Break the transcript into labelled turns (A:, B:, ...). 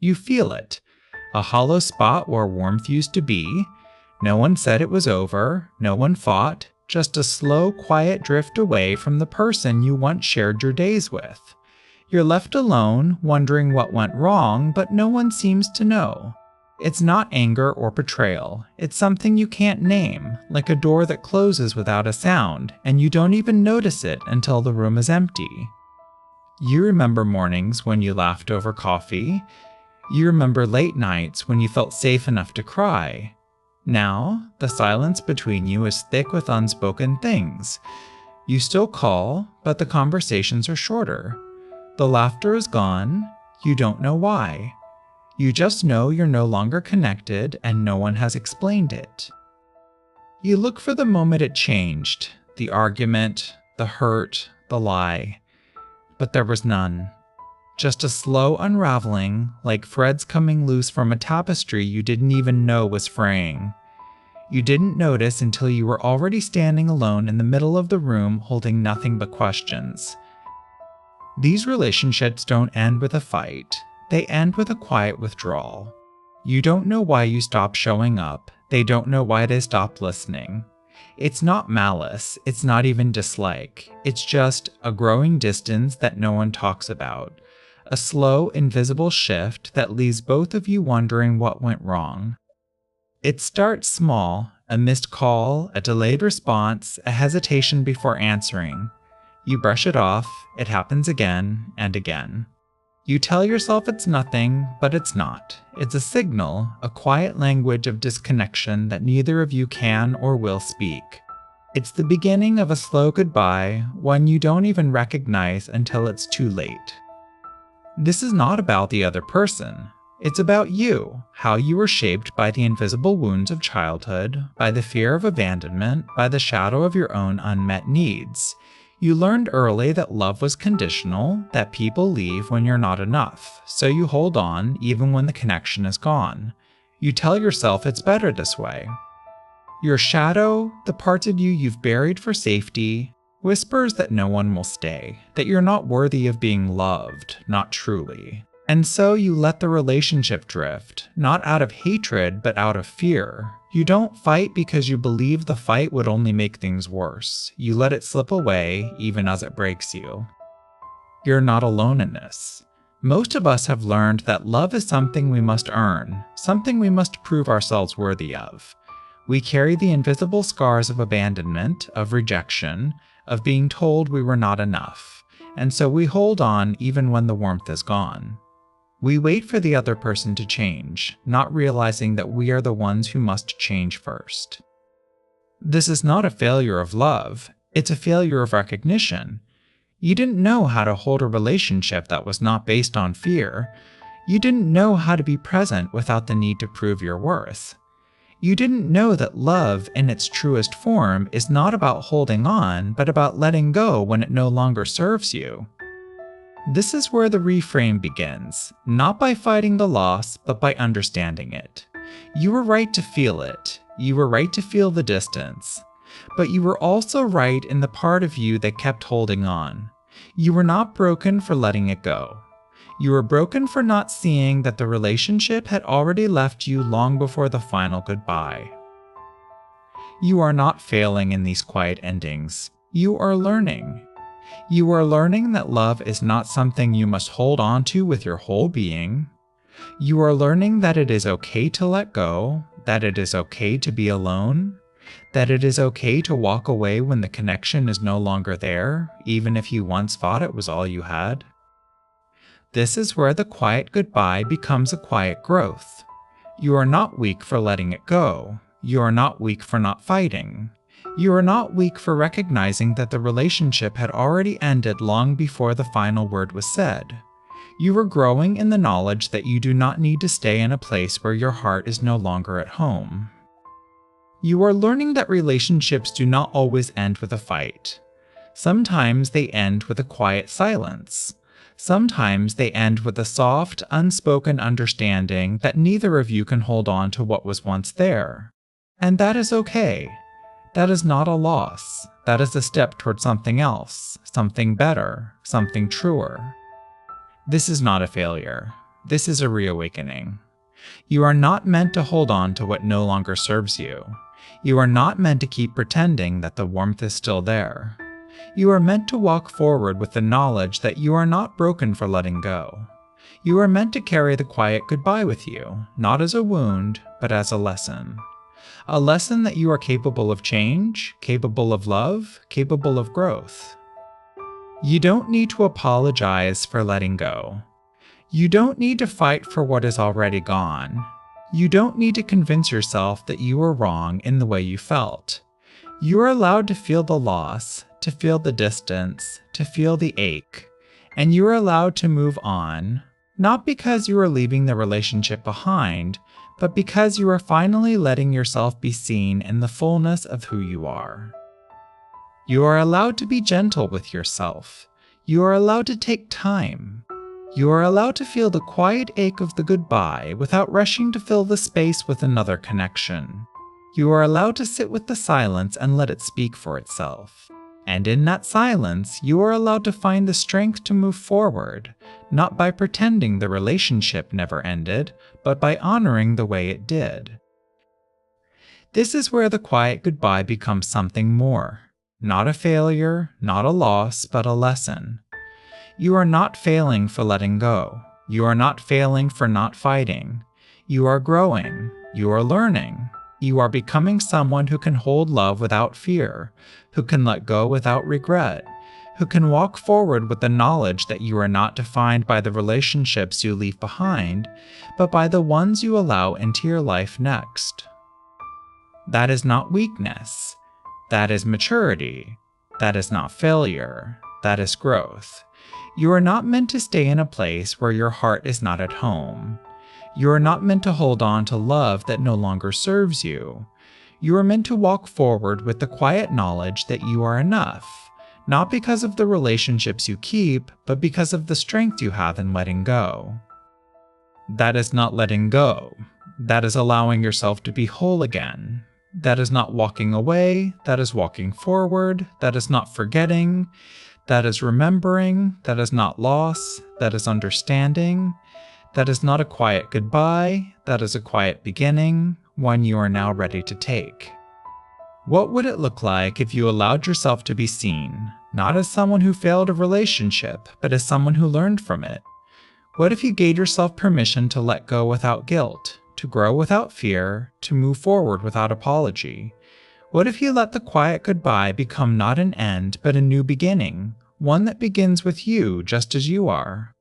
A: You feel it. A hollow spot where warmth used to be. No one said it was over, no one fought, just a slow, quiet drift away from the person you once shared your days with. You're left alone, wondering what went wrong, but no one seems to know. It's not anger or betrayal, it's something you can't name, like a door that closes without a sound, and you don't even notice it until the room is empty. You remember mornings when you laughed over coffee. You remember late nights when you felt safe enough to cry. Now, the silence between you is thick with unspoken things. You still call, but the conversations are shorter. The laughter is gone. You don't know why. You just know you're no longer connected and no one has explained it. You look for the moment it changed, the argument, the hurt, the lie. But there was none. Just a slow unraveling, like threads coming loose from a tapestry you didn't even know was fraying. You didn't notice until you were already standing alone in the middle of the room holding nothing but questions. These relationships don't end with a fight. They end with a quiet withdrawal. You don't know why you stopped showing up. They don't know why they stopped listening. It's not malice, it's not even dislike. It's just a growing distance that no one talks about. A slow, invisible shift that leaves both of you wondering what went wrong. It starts small, a missed call, a delayed response, a hesitation before answering. You brush it off, it happens again and again. You tell yourself it's nothing, but it's not. It's a signal, a quiet language of disconnection that neither of you can or will speak. It's the beginning of a slow goodbye, one you don't even recognize until it's too late. This is not about the other person. It's about you, how you were shaped by the invisible wounds of childhood, by the fear of abandonment, by the shadow of your own unmet needs. You learned early that love was conditional, that people leave when you're not enough, so you hold on even when the connection is gone. You tell yourself it's better this way. Your shadow, the parts of you you've buried for safety, whispers that no one will stay, that you're not worthy of being loved, not truly. And so you let the relationship drift, not out of hatred, but out of fear. You don't fight because you believe the fight would only make things worse. You let it slip away, even as it breaks you. You're not alone in this. Most of us have learned that love is something we must earn, something we must prove ourselves worthy of. We carry the invisible scars of abandonment, of rejection, of being told we were not enough, and so we hold on even when the warmth is gone. We wait for the other person to change, not realizing that we are the ones who must change first. This is not a failure of love, it's a failure of recognition. You didn't know how to hold a relationship that was not based on fear. You didn't know how to be present without the need to prove your worth. You didn't know that love, in its truest form, is not about holding on, but about letting go when it no longer serves you. This is where the reframe begins, not by fighting the loss, but by understanding it. You were right to feel it. You were right to feel the distance. But you were also right in the part of you that kept holding on. You were not broken for letting it go. You were broken for not seeing that the relationship had already left you long before the final goodbye. You are not failing in these quiet endings. You are learning. You are learning that love is not something you must hold on to with your whole being. You are learning that it is okay to let go, that it is okay to be alone, that it is okay to walk away when the connection is no longer there, even if you once thought it was all you had. This is where the quiet goodbye becomes a quiet growth. You are not weak for letting it go. You are not weak for not fighting. You are not weak for recognizing that the relationship had already ended long before the final word was said. You are growing in the knowledge that you do not need to stay in a place where your heart is no longer at home. You are learning that relationships do not always end with a fight. Sometimes they end with a quiet silence. Sometimes they end with a soft, unspoken understanding that neither of you can hold on to what was once there. And that is okay. That is not a loss. That is a step toward something else, something better, something truer. This is not a failure. This is a reawakening. You are not meant to hold on to what no longer serves you. You are not meant to keep pretending that the warmth is still there. You are meant to walk forward with the knowledge that you are not broken for letting go. You are meant to carry the quiet goodbye with you, not as a wound, but as a lesson. A lesson that you are capable of change, capable of love, capable of growth. You don't need to apologize for letting go. You don't need to fight for what is already gone. You don't need to convince yourself that you were wrong in the way you felt. You are allowed to feel the loss, to feel the distance, to feel the ache, and you are allowed to move on, not because you are leaving the relationship behind, but because you are finally letting yourself be seen in the fullness of who you are. You are allowed to be gentle with yourself. You are allowed to take time. You are allowed to feel the quiet ache of the goodbye without rushing to fill the space with another connection. You are allowed to sit with the silence and let it speak for itself. And in that silence, you are allowed to find the strength to move forward, not by pretending the relationship never ended, but by honoring the way it did. This is where the quiet goodbye becomes something more. Not a failure, not a loss, but a lesson. You are not failing for letting go. You are not failing for not fighting. You are growing. You are learning. You are becoming someone who can hold love without fear, who can let go without regret, who can walk forward with the knowledge that you are not defined by the relationships you leave behind, but by the ones you allow into your life next. That is not weakness. That is maturity. That is not failure. That is growth. You are not meant to stay in a place where your heart is not at home. You are not meant to hold on to love that no longer serves you. You are meant to walk forward with the quiet knowledge that you are enough, not because of the relationships you keep, but because of the strength you have in letting go. That is not letting go. That is allowing yourself to be whole again. That is not walking away. That is walking forward. That is not forgetting. That is remembering. That is not loss. That is understanding. That is not a quiet goodbye. That is a quiet beginning, one you are now ready to take. What would it look like if you allowed yourself to be seen, not as someone who failed a relationship, but as someone who learned from it? What if you gave yourself permission to let go without guilt, to grow without fear, to move forward without apology? What if you let the quiet goodbye become not an end, but a new beginning, one that begins with you just as you are?